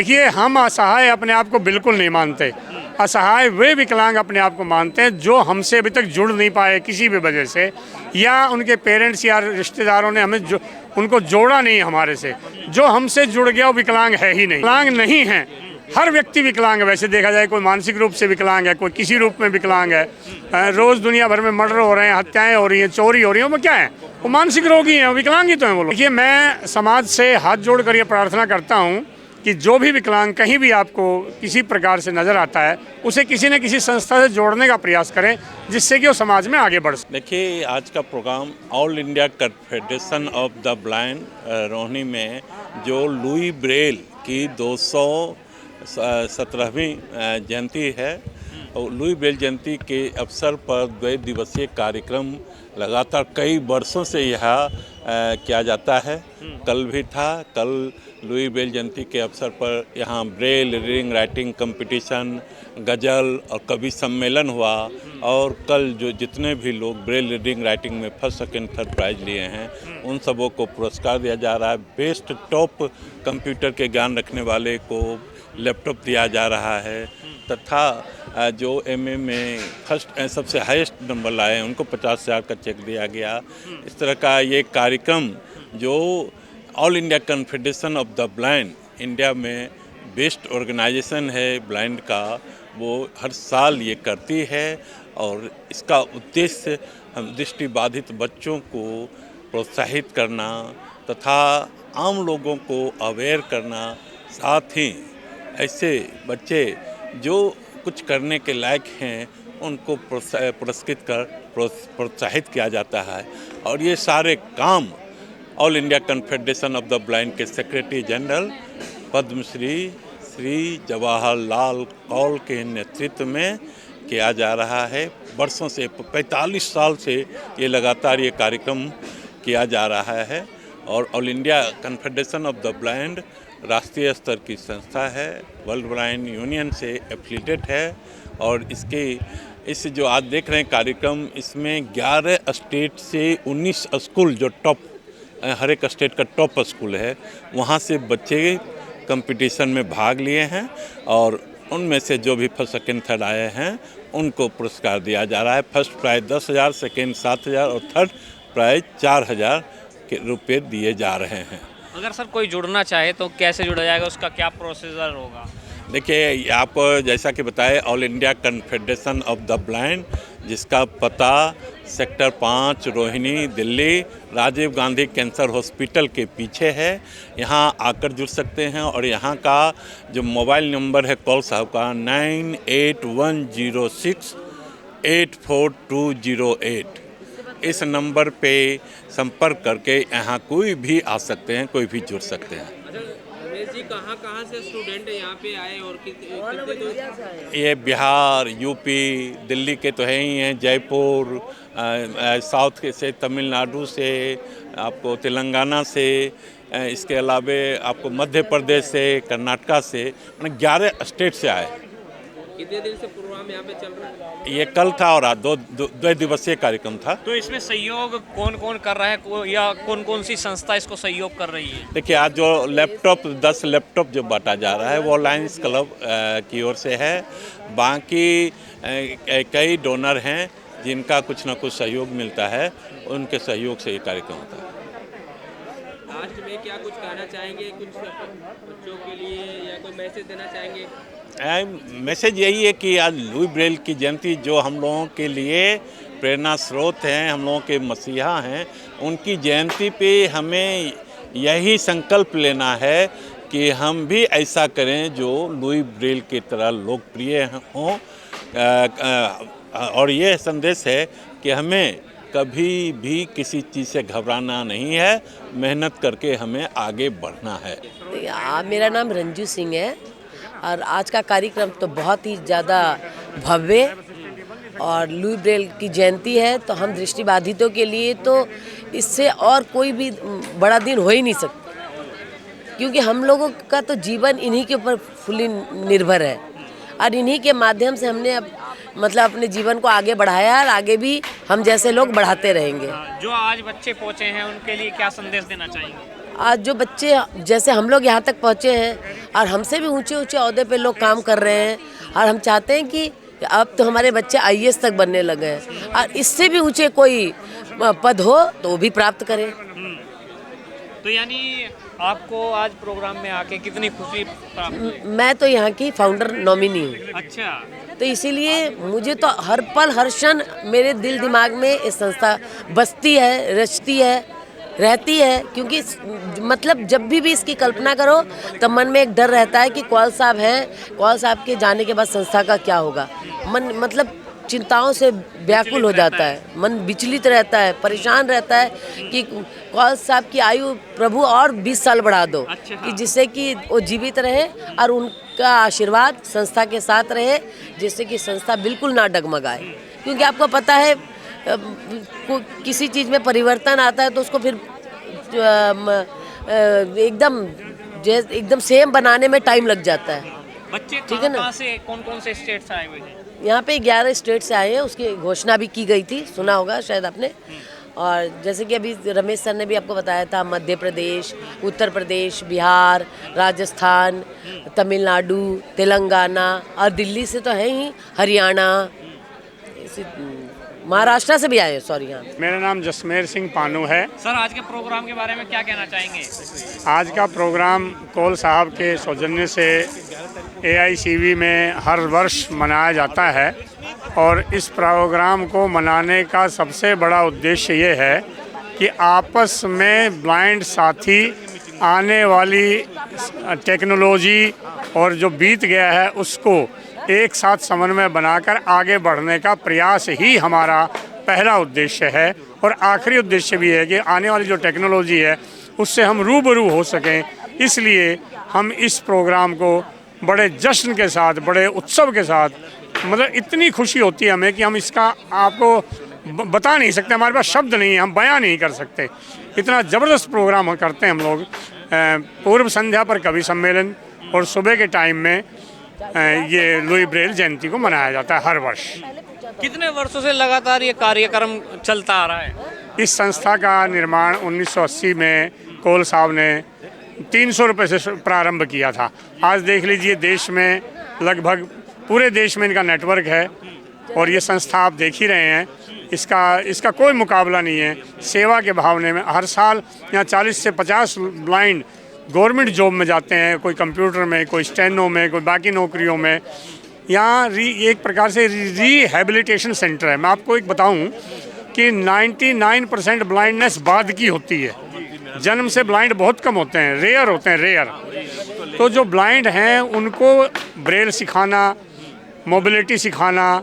देखिए, हम असहाय अपने आप को बिल्कुल नहीं मानते। असहाय वे विकलांग अपने आप को मानते हैं जो हमसे अभी तक जुड़ नहीं पाए किसी भी वजह से, या उनके पेरेंट्स या रिश्तेदारों ने उनको जोड़ा नहीं हमारे से। जो हमसे जुड़ गया वो विकलांग है ही नहीं, विकलांग नहीं है। हर व्यक्ति विकलांग है। वैसे देखा जाए, कोई मानसिक रूप से विकलांग है, कोई किसी रूप में विकलांग है। रोज़ दुनिया भर में मर्डर हो रहे हैं, हत्याएं हो रही हैं, चोरी हो रही हैं, वो क्या है? वो मानसिक रोगी हैं, वो विकलांग ही तो हैं वो लोग। देखिए, मैं समाज से हाथ जोड़ कर ये प्रार्थना करता हूँ कि जो भी विकलांग कहीं भी आपको किसी प्रकार से नज़र आता है, उसे किसी न किसी संस्था से जोड़ने का प्रयास करें, जिससे कि वो समाज में आगे बढ़ सके। देखिए, आज का program all India Confederation of the blind Rohini में जो लुई ब्रेल की 217वीं जयंती है, और लुई ब्रेल जयंती के अवसर पर 2 दिवसीय कार्यक्रम लगातार कई वर्षों से यहाँ किया जाता है। कल भी था। कल लुई ब्रेल जयंती के अवसर पर यहाँ ब्रेल रीडिंग राइटिंग कंपटीशन, गज़ल और कवि सम्मेलन हुआ। और कल जो जितने भी लोग ब्रेल रीडिंग राइटिंग में फर्स्ट सेकंड थर्ड प्राइज लिए हैं, उन सबों को पुरस्कार दिया जा रहा है। बेस्ट टॉप कंप्यूटर के ज्ञान रखने वाले को लैपटॉप दिया जा रहा है, तथा जो एमए में फर्स्ट सबसे हाईएस्ट नंबर लाए हैं उनको 50,000 का चेक दिया गया। इस तरह का ये कार्यक्रम जो all India Confederation of the blind, India में बेस्ट ऑर्गेनाइजेशन है ब्लाइंड का, वो हर साल ये करती है। और इसका उद्देश्य हम दृष्टिबाधित बच्चों को प्रोत्साहित करना तथा आम लोगों को अवेयर करना, साथ ही ऐसे बच्चे जो कुछ करने के लायक हैं उनको पुरस्कृत कर प्रोत्साहित किया जाता है। और ये सारे काम all India Confederation of the blind के सेक्रेटरी जनरल पद्मश्री श्री जवाहरलाल कौल के नेतृत्व में किया जा रहा है। वर्षों से 45 साल से ये लगातार ये कार्यक्रम किया जा रहा है। और all India Confederation of the blind राष्ट्रीय स्तर की संस्था है, वर्ल्ड ब्लाइंड यूनियन से एफिलिएटेड है। और इस जो आज देख रहे हैं कार्यक्रम, इसमें 11 स्टेट से 19 स्कूल, जो टॉप, हर एक स्टेट का टॉप स्कूल है, वहाँ से बच्चे कंपटीशन में भाग लिए हैं। और उनमें से जो भी फर्स्ट सेकंड थर्ड आए हैं उनको पुरस्कार दिया जा रहा है। फर्स्ट प्राइज़ 10,000, सेकंड 7,000 और थर्ड प्राइज़ 4,000 के रुपये दिए जा रहे हैं। अगर सर कोई जुड़ना चाहे तो कैसे जुड़ा जाएगा, उसका क्या प्रोसीजर होगा? देखिए, आप जैसा कि बताए, All India Confederation of the Blind, जिसका पता sector 5 Rohini Delhi Rajiv Gandhi cancer hospital के पीछे है। यहाँ आकर जुड़ सकते हैं। और यहाँ का जो मोबाइल नंबर है कौल साहब का 9811068428, इस नंबर पे संपर्क करके यहाँ कोई भी आ सकते हैं, कोई भी जुड़ सकते हैं। रमेश जी, कहाँ से स्टूडेंट यहाँ पे आए और कितने? ये बिहार, यूपी, दिल्ली के तो है ही हैं, जयपुर, साउथ के से, तमिलनाडु से, आपको तेलंगाना से, इसके अलावा आपको मध्य प्रदेश से, कर्नाटका से, 11 स्टेट से आए। कितने दिन से प्रोग्राम यहाँ पे चल रहा है? ये कल था और आज 2 दिवसीय कार्यक्रम था। तो इसमें सहयोग कौन कौन कर रहा है, या कौन कौन सी संस्था इसको सहयोग कर रही है? देखिए, आज जो लैपटॉप 10 लैपटॉप जो बांटा जा रहा है वो लायंस क्लब की ओर से है। बाकी कई डोनर हैं जिनका कुछ ना कुछ सहयोग मिलता है, उनके सहयोग से ये कार्यक्रम होता है। लास्ट में क्या कुछ कहना चाहेंगे, कुछ बच्चों के लिए, या कोई मैसेज देना चाहेंगे? मैसेज यही है कि आज लुई ब्रेल की जयंती जो हम लोगों के लिए प्रेरणा स्रोत हैं, हम लोगों के मसीहा हैं, उनकी जयंती पे हमें यही संकल्प लेना है कि हम भी ऐसा करें जो लुई ब्रेल की तरह लोकप्रिय हों। और ये संदेश है कि हमें कभी भी किसी चीज़ से घबराना नहीं है, मेहनत करके हमें आगे बढ़ना है। मेरा नाम रंजू सिंह है और आज का कार्यक्रम तो बहुत ही ज़्यादा भव्य और लुई ब्रेल की जयंती है, तो हम दृष्टिबाधितों के लिए तो इससे और कोई भी बड़ा दिन हो ही नहीं सकता, क्योंकि हम लोगों का तो जीवन इन्हीं के ऊपर फुली निर्भर है। और इन्हीं के माध्यम से हमने अपने जीवन को आगे बढ़ाया और आगे भी हम जैसे लोग बढ़ाते रहेंगे। जो आज बच्चे पहुँचे हैं उनके लिए क्या संदेश देना चाहेंगे? आज जो बच्चे जैसे हम लोग यहाँ तक पहुँचे हैं और हमसे भी ऊंचे ऊंचे ओहदे पे लोग काम कर रहे हैं, और हम चाहते हैं कि अब तो हमारे बच्चे IAS तक बनने लगे हैं, और इससे भी ऊंचे कोई पद हो तो वो भी प्राप्त करें। तो यानी आपको आज प्रोग्राम में आके कितनी खुशी प्राप्त? मैं तो यहाँ की फाउंडर नॉमिनी हूँ, अच्छा, तो इसीलिए मुझे तो हर पल हर क्षण मेरे दिल दिमाग में ये संस्था बसती है, रचती है, रहती है। क्योंकि मतलब जब भी इसकी कल्पना करो तो मन में एक डर रहता है कि कौल साहब हैं, कौल साहब के जाने के बाद संस्था का क्या होगा। मन मतलब चिंताओं से व्याकुल हो जाता है, मन विचलित रहता है, परेशान रहता है कि कौल साहब की आयु प्रभु और 20 साल बढ़ा दो, कि जिससे कि वो जीवित रहे और उनका आशीर्वाद संस्था के साथ रहे, जिससे कि संस्था बिल्कुल ना डगमगाए। क्योंकि आपको पता है किसी चीज़ में परिवर्तन आता है तो उसको फिर एकदम सेम बनाने में टाइम लग जाता है। बच्चे ठीक है ना? कहाँ से, कौन कौन से स्टेट से आए हुए हैं? यहाँ पे 11 स्टेट से आए हैं, उसकी घोषणा भी की गई थी, सुना होगा शायद आपने। और जैसे कि अभी रमेश सर ने भी आपको बताया था, मध्य प्रदेश, उत्तर प्रदेश, बिहार, राजस्थान, तमिलनाडु, तेलंगाना, और दिल्ली से तो है ही, हरियाणा, महाराष्ट्र से भी आए हैं। सॉरी, यहाँ मेरा नाम जसमेर सिंह पानू है। सर, आज के प्रोग्राम के बारे में क्या कहना चाहेंगे? आज का प्रोग्राम कौल साहब के सौजन्य से AICV में हर वर्ष मनाया जाता है, और इस प्रोग्राम को मनाने का सबसे बड़ा उद्देश्य ये है कि आपस में ब्लाइंड साथी आने वाली टेक्नोलॉजी और जो बीत गया है उसको एक साथ समन्वय बनाकर आगे बढ़ने का प्रयास ही हमारा पहला उद्देश्य है। और आखिरी उद्देश्य भी है कि आने वाली जो टेक्नोलॉजी है उससे हम रूबरू हो सकें। इसलिए हम इस प्रोग्राम को बड़े जश्न के साथ, बड़े उत्सव के साथ, मतलब इतनी खुशी होती है हमें कि हम इसका आपको बता नहीं सकते, हमारे पास शब्द नहीं है, हम बयां नहीं कर सकते। इतना ज़बरदस्त प्रोग्राम हम करते हैं हम लोग। पूर्व संध्या पर कवि सम्मेलन और सुबह के टाइम में ये लुई ब्रेल जयंती को मनाया जाता है हर वर्ष। कितने वर्षों से लगातार ये कार्यक्रम चलता आ रहा है? इस संस्था का निर्माण 1980 में कौल साहब ने 300 रुपये से प्रारंभ किया था। आज देख लीजिए, देश में लगभग पूरे देश में इनका नेटवर्क है, और ये संस्था आप देख ही रहे हैं, इसका कोई मुकाबला नहीं है। सेवा के भावने में हर साल यहाँ 40 से 50 ब्लाइंड गवर्नमेंट जॉब में जाते हैं, कोई कंप्यूटर में, कोई स्टेनो में, कोई बाकी नौकरियों में। यहाँ एक प्रकार से रिहेबिलिटेशन सेंटर है। मैं आपको एक बताऊं कि 99% ब्लाइंडनेस बाद की होती है, जन्म से ब्लाइंड बहुत कम होते हैं, रेयर होते हैं, रेयर। तो जो ब्लाइंड हैं उनको ब्रेल सिखाना, मोबिलिटी सिखाना,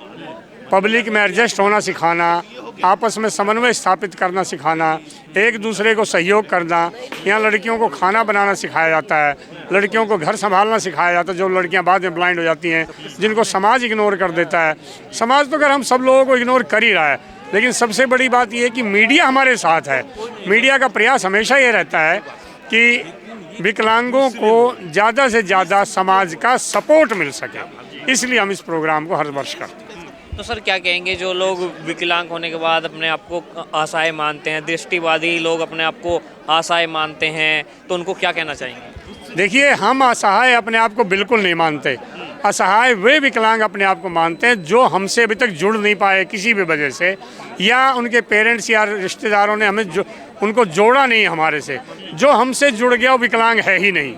पब्लिक में एडजस्ट होना सिखाना, आपस में समन्वय स्थापित करना सिखाना, एक दूसरे को सहयोग करना। यहाँ लड़कियों को खाना बनाना सिखाया जाता है, लड़कियों को घर संभालना सिखाया जाता है, जो लड़कियाँ बाद में ब्लाइंड हो जाती हैं, जिनको समाज इग्नोर कर देता है। समाज तो अगर हम सब लोगों को इग्नोर कर ही रहा है, लेकिन सबसे बड़ी बात यह है कि मीडिया हमारे साथ है। मीडिया का प्रयास हमेशा ये रहता है कि विकलांगों को ज़्यादा से ज़्यादा समाज का सपोर्ट मिल सके, इसलिए हम इस प्रोग्राम को हर वर्ष करते हैं। तो सर, क्या कहेंगे जो लोग विकलांग होने के बाद अपने आप को असहाय मानते हैं, दृष्टिवादी लोग अपने आप को असहाय मानते हैं, तो उनको क्या कहना चाहेंगे? देखिए, हम असहाय अपने आप को बिल्कुल नहीं मानते। असहाय वे विकलांग अपने आप को मानते हैं जो हमसे अभी तक जुड़ नहीं पाए किसी भी वजह से, या उनके पेरेंट्स या रिश्तेदारों ने उनको जोड़ा नहीं हमारे से। जो हमसे जुड़ गया वो विकलांग है ही नहीं।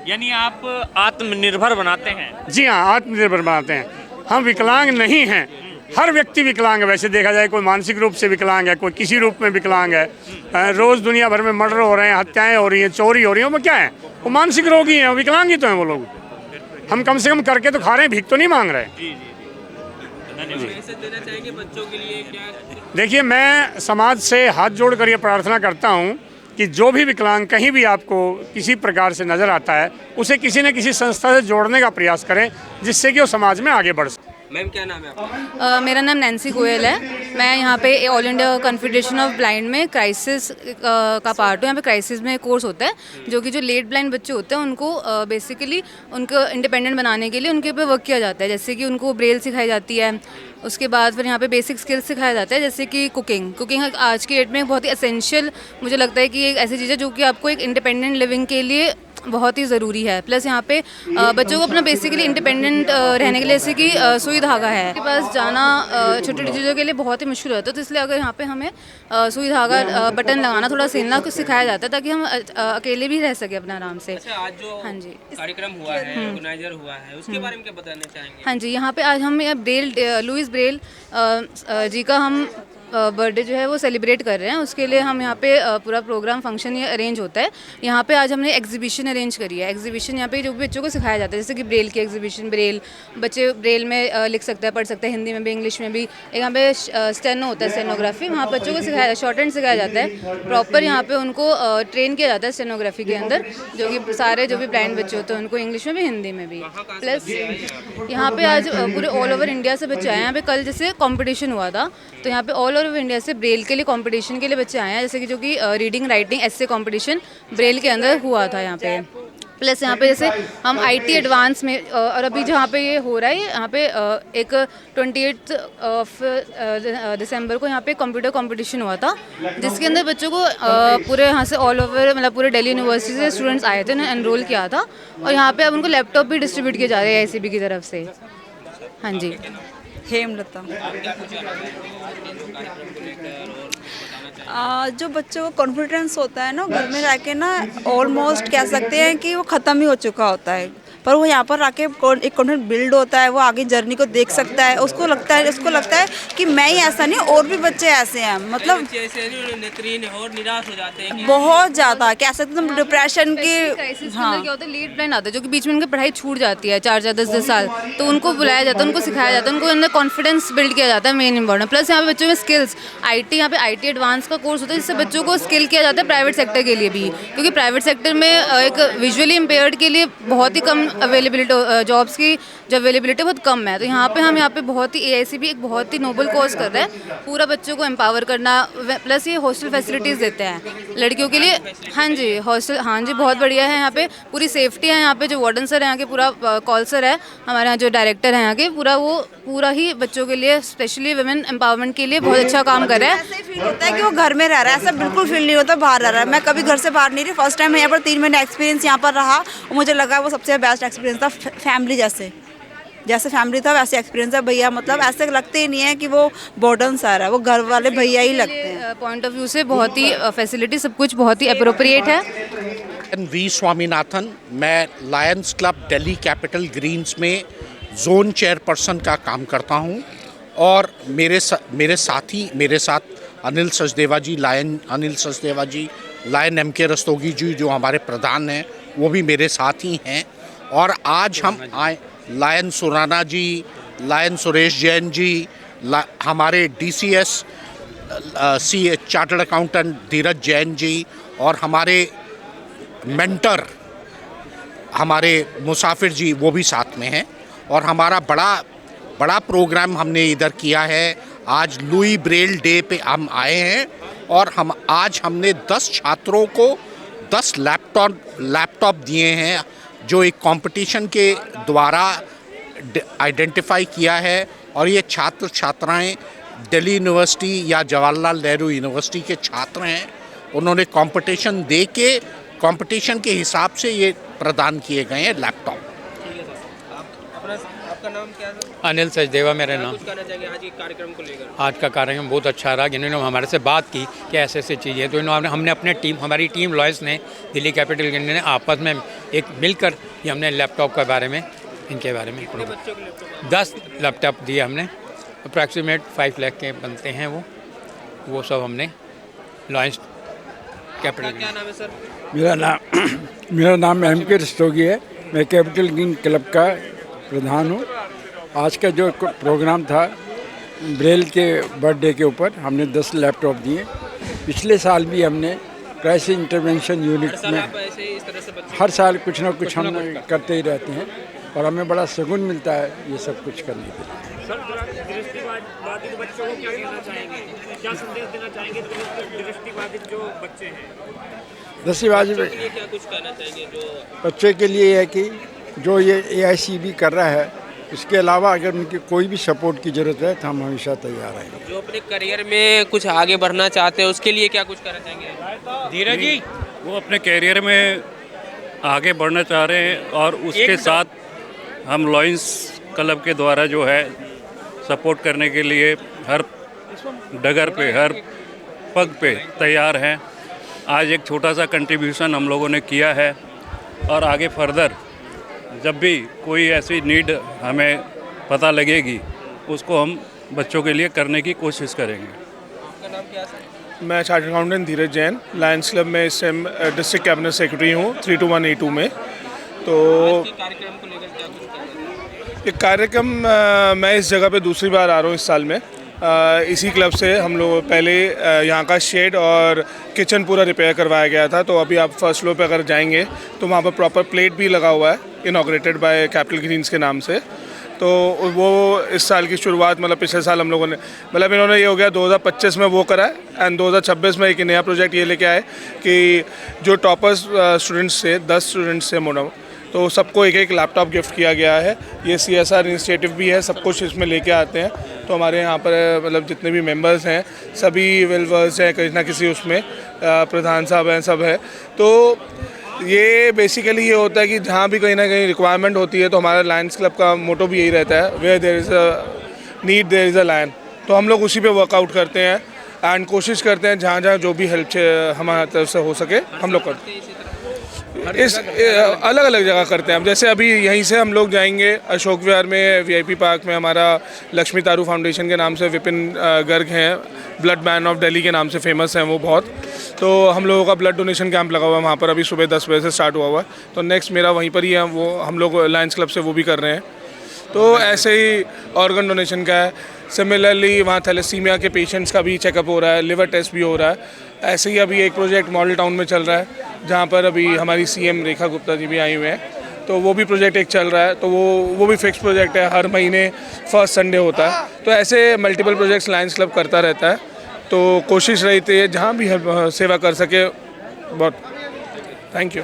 यानी आप आत्मनिर्भर बनाते हैं? जी हाँ, आत्मनिर्भर बनाते हैं। हम विकलांग नहीं हैं, हर व्यक्ति विकलांग है। वैसे देखा जाए, कोई मानसिक रूप से विकलांग है, कोई किसी रूप में विकलांग है। रोज़ दुनिया भर में मर्डर हो रहे हैं, हत्याएं हो रही हैं, चोरी हो रही हैं, वो क्या है? वो मानसिक रोगी हैं, विकलांग ही तो हैं वो लोग। हम कम से कम करके तो खा रहे हैं, भीख तो नहीं मांग रहे। मैसेज देना चाहेंगे बच्चों के लिए क्या? देखिए, मैं समाज से हाथ जोड़कर ये प्रार्थना करता हूँ कि जो भी विकलांग कहीं भी आपको किसी प्रकार से नज़र आता है, उसे किसी न किसी संस्था से जोड़ने का प्रयास करें, जिससे कि वो समाज में आगे बढ़ सके। मैम क्या नाम है आपका? मेरा नाम नैन्सी गोयल है। मैं यहाँ पे all India confederation of blind में क्राइसिस का पार्ट हूँ। यहाँ पे क्राइसिस में कोर्स होता है जो कि जो लेट ब्लाइंड बच्चे होते हैं उनको बेसिकली उनको इंडिपेंडेंट बनाने के लिए उनके ऊपर वर्क किया जाता है। जैसे कि उनको ब्रेल सिखाई जाती है, उसके बाद फिर यहाँ पे बेसिक स्किल्स सिखाया जाता है जैसे कि कुकिंग आज की डेट में बहुत ही एसेंशियल मुझे लगता है कि एक ऐसी चीज़ है जो कि आपको एक इंडिपेंडेंट लिविंग के लिए बहुत ही ज़रूरी है। प्लस यहाँ पे बच्चों को अपना बेसिकली इंडिपेंडेंट रहने के लिए जैसे कि सुई धागा है के पास जाना छोटी छोटी चीज़ों के लिए बहुत ही मुश्किल होता है, तो इसलिए अगर यहाँ पे हमें सुई धागा बटन लगाना थोड़ा सिलना कुछ सिखाया जाता है ताकि हम अकेले भी रह सके अपने आराम से। अच्छा, आज जो हाँ जी कार्यक्रम हुआ है, ऑर्गेनाइजर हुआ है, उसके बारे में क्या बताना चाहेंगे? हाँ जी, यहाँ पे आज हम ब्रेल लुइस ब्रेल जी का हम बर्थडे जो है वो सेलिब्रेट कर रहे हैं। उसके लिए हम यहाँ पे पूरा प्रोग्राम फंक्शन ये अरेंज होता है। यहाँ पे आज हमने एग्जीबिशन अरेंज करी है। एग्जीबिशन यहाँ पे जो भी बच्चों को सिखाया जाता है जैसे कि ब्रेल की एग्जीबिशन, ब्रेल बच्चे ब्रेल में लिख सकते हैं, पढ़ सकते हैं, हिंदी में भी इंग्लिश में भी। एक यहाँ पे स्टेनो होता है, स्टेनोग्राफी, वहाँ बच्चों को सिखाया शॉर्ट हैंड सिखाया जाता है। प्रॉपर यहाँ पे उनको ट्रेन किया जाता है स्टेनोग्राफी के अंदर, जो कि सारे जो भी ब्लाइंड बच्चे होते हैं उनको इंग्लिश में भी हिंदी में भी। प्लस यहाँ पे आज पूरे ऑल ओवर इंडिया से बच्चे आए हैं। यहाँ पे कल जैसे कॉम्पिटिशन हुआ था तो यहाँ पे ऑल ओवर इंडिया से ब्रेल के लिए कंपटीशन के लिए बच्चे आए हैं, जैसे कि जो कि रीडिंग राइटिंग ऐसे कंपटीशन ब्रेल के अंदर हुआ था यहाँ पे। प्लस यहाँ पे जैसे हम IT एडवांस में और अभी जहाँ पे ये हो रहा है यहाँ पे एक 28 दिसंबर को यहाँ पे कंप्यूटर कंपटीशन हुआ था जिसके अंदर बच्चों को पूरे यहाँ से ऑल ओवर मतलब पूरे दिल्ली यूनिवर्सिटी से स्टूडेंट्स आए थे, उन्हें एनरोल किया था और यहाँ पे अब उनको लैपटॉप भी डिस्ट्रीब्यूट किए जा रहे हैं ICB की तरफ से। हाँ जी, हेमलता। जो बच्चों को कॉन्फिडेंस होता है ना घर में रह के ना ऑलमोस्ट कह सकते हैं कि वो ख़त्म ही हो चुका होता है, पर वो यहाँ पर आके एक कॉन्फिडेंस बिल्ड होता है। वो आगे जर्नी को देख सकता है, उसको लगता है कि मैं ही ऐसा नहीं और भी बच्चे ऐसे हैं, मतलब नेत्रहीन और निराश हो जाते हैं बहुत ज़्यादा कह सकते हैं डिप्रेशन की। हाँ, क्या होता है लेट ब्लाइंड आते हैं जो कि बीच में उनकी पढ़ाई छूट जाती है 4-10 साल, तो उनको बुलाया जाता है, उनको सिखाया जाता है, उनको अंदर कॉन्फिडेंस बिल्ड किया जाता है, मेन इंपॉर्टेंट। प्लस यहाँ पे बच्चों में स्किल्स यहाँ पे IT एडवांस का कोर्स होता है जिससे बच्चों को स्किल किया जाता है प्राइवेट सेक्टर के लिए भी, क्योंकि प्राइवेट सेक्टर में एक विजुअली इम्पेयर्ड के लिए बहुत ही कम अवेलेबिलिटी, जॉब्स की जो अवेलेबिलिटी बहुत कम है। तो यहाँ पे बहुत ही AICB एक बहुत ही नोबल कोर्स कर रहा है, पूरा बच्चों को एम्पावर करना। प्लस ये हॉस्टल फैसिलिटीज़ देते हैं लड़कियों के लिए। हाँ जी, हॉस्टल हाँ जी बहुत बढ़िया है, यहाँ पे पूरी सेफ्टी है। यहाँ पे जो वार्डन सर है यहाँ के, पूरा कॉल सर है हमारे यहाँ जो डायरेक्टर है यहाँ के, पूरा ही बच्चों के लिए स्पेशली वुमेन एम्पावरमेंट के लिए बहुत अच्छा काम कर रहा है। ऐसे फील होता है कि वो घर में रह रहा है, ऐसा बिल्कुल फील नहीं होता बाहर रह रहा है। मैं कभी घर से बाहर नहीं रही, फर्स्ट टाइम यहाँ पर 3 महीने एक्सपीरियंस यहाँ पर रहा और मुझे लगा वो सबसे बेस्ट एक्सपीरियंस था। फैमिली जैसे फैमिली था वैसे एक्सपीरियंस है भैया, मतलब ऐसे लगते ही नहीं है कि वो बॉर्डन सर है, वो घर वाले भैया ही लगते हैं। पॉइंट ऑफ व्यू से बहुत ही फैसिलिटी सब कुछ बहुत ही अप्रोप्रिएट है। वी स्वामीनाथन, मैं Lions Club Delhi Capital Greens में जोन चेयरपर्सन का काम करता हूं और मेरे साथ अनिल सचदेवा जी, लायन MK रस्तोगी जी जो हमारे प्रधान हैं वो भी मेरे साथ ही हैं। और आज हम आए लायन सुराना जी, लायन सुरेश जैन जी, हमारे DCS चार्टर्ड अकाउंटेंट धीरज जैन जी और हमारे मेंटर हमारे मुसाफिर जी वो भी साथ में हैं। और हमारा बड़ा प्रोग्राम हमने इधर किया है। आज लुई ब्रेल डे पे हम आए हैं और हमने 10 छात्रों को 10 लैपटॉप दिए हैं जो एक कंपटीशन के द्वारा आइडेंटिफाई किया है। और ये छात्र छात्राएं दिल्ली यूनिवर्सिटी या जवाहरलाल नेहरू यूनिवर्सिटी के छात्र हैं। उन्होंने कंपटीशन के हिसाब से ये प्रदान किए गए हैं लैपटॉप। आपका नाम क्या है? अनिल सचदेवा मेरा नाम। कुछ कहना चाहेंगे आज के कार्यक्रम को लेकर? आज का कार्यक्रम बहुत अच्छा रहा। इन्होंने हमारे से बात की कि ऐसे चीज़ें, तो हमने अपने हमारी टीम लॉयर्स ने दिल्ली कैपिटल गिरने ने आपस में एक मिलकर ये हमने लैपटॉप के बारे में, इनके बारे में 10 लैपटॉप दिए हमने। अप्रॉक्सीमेट 5 लाख के बनते हैं वो सब हमने लॉयर्स कैपिटल। क्या नाम है सर? मेरा नाम MK रस्तोगी है। मैं कैपिटल ग्रीन क्लब का प्रधान हूँ। आज का जो प्रोग्राम था ब्रेल के बर्थडे के ऊपर हमने 10 लैपटॉप दिए। पिछले साल भी हमने क्राइसिस इंटरवेंशन यूनिट में हर साल कुछ ना कुछ हम करते ही रहते हैं। और हमें बड़ा सुकून मिलता है ये सब कुछ करने के लिए। सर दृष्टिबाधित बच्चों को क्या कहना चाहेंगे, क्या संदेश देना चाहेंगे दृष्टिबाधित जो बच्चे हैं? दृष्टिबाधित क्या कुछ कहना चाहेंगे जो बच्चे के लिए है कि जो ये AICB कर रहा है, इसके अलावा अगर उनकी कोई भी सपोर्ट की ज़रूरत है तो हम हमेशा तैयार हैं। जो अपने करियर में कुछ आगे बढ़ना चाहते हैं उसके लिए क्या कुछ करना चाहेंगे? धीरज जी, वो अपने कैरियर में आगे बढ़ना चाह रहे हैं और उसके साथ हम लॉयंस क्लब के द्वारा जो है सपोर्ट करने के लिए हर डगर पे, हर पग पे तैयार हैं। आज एक छोटा सा कंट्रीब्यूशन हम लोगों ने किया है और आगे फर्दर जब भी कोई ऐसी नीड हमें पता लगेगी उसको हम बच्चों के लिए करने की कोशिश करेंगे। आपका नाम क्या है? मैं चार्टर्ड अकाउंटेंट धीरज जैन, लायंस क्लब में इस टाइम डिस्ट्रिक्ट कैबिनेट सेक्रेटरी हूँ 321A2 में। तो कार्यक्रम को लेकर क्या कुछ कहना? ये कार्यक्रम मैं इस जगह पे दूसरी बार आ रहा हूँ इस साल में। इसी क्लब से हम लोग पहले यहाँ का शेड और किचन पूरा रिपेयर करवाया गया था, तो अभी आप फर्स्ट फ्लोर पे अगर जाएंगे तो वहाँ पर प्रॉपर प्लेट भी लगा हुआ है, इनॉग्रेटेड बाय कैपिटल ग्रीन्स के नाम से। तो वो इस साल की शुरुआत मतलब पिछले साल हम लोगों ने मतलब इन्होंने ये हो गया 2025 में वो करा है एंड 2026 में एक नया प्रोजेक्ट ये लेके आए कि जो टॉपर्स स्टूडेंट्स थे 10 स्टूडेंट्स थे मोडम, तो सबको एक लैपटॉप गिफ्ट किया गया है। ये CSR इनिशिएटिव भी है, सब कुछ इसमें लेके आते हैं। तो हमारे यहाँ पर मतलब जितने भी मेंबर्स हैं सभी वेल वर्स्ड हैं किसी ना किसी उसमें, प्रधान साहब हैं, सब है। तो ये बेसिकली ये होता है कि जहाँ भी कहीं ना कहीं रिक्वायरमेंट होती है तो हमारा लायंस क्लब का मोटो भी यही रहता है, where there is a need there is a lion. तो हम लोग उसी पे वर्कआउट करते हैं एंड कोशिश करते हैं जहाँ जहाँ जो भी हेल्प हमारी तरफ से हो सके हम लोग करते हैं। इस अलग अलग जगह करते हैं हम, जैसे अभी यहीं से हम लोग जाएंगे अशोक विहार में VIP पार्क में हमारा लक्ष्मी तारू फाउंडेशन के नाम से विपिन गर्ग हैं, ब्लड मैन ऑफ दिल्ली के नाम से फेमस हैं वो बहुत। तो हम लोगों का ब्लड डोनेशन कैंप लगा हुआ है वहाँ पर, अभी सुबह 10 बजे से स्टार्ट हुआ हुआ है। तो नेक्स्ट मेरा वहीं पर ही है, वो हम लोग लायंस क्लब से वो भी कर रहे हैं। तो ऐसे ही ऑर्गन डोनेशन का है, सिमिलरली वहाँ थैलेसीमिया के पेशेंट्स का भी चेकअप हो रहा है, लिवर टेस्ट भी हो रहा है। ऐसे ही अभी एक प्रोजेक्ट मॉडल टाउन में चल रहा है जहाँ पर अभी हमारी CM रेखा गुप्ता जी भी आई हुए हैं, तो वो भी प्रोजेक्ट एक चल रहा है। तो वो भी फिक्स प्रोजेक्ट है, हर महीने फर्स्ट संडे होता है। तो ऐसे मल्टीपल प्रोजेक्ट्स लायंस क्लब करता रहता है। तो कोशिश रहती है जहाँ भी सेवा कर सके। बहुत थैंक यू।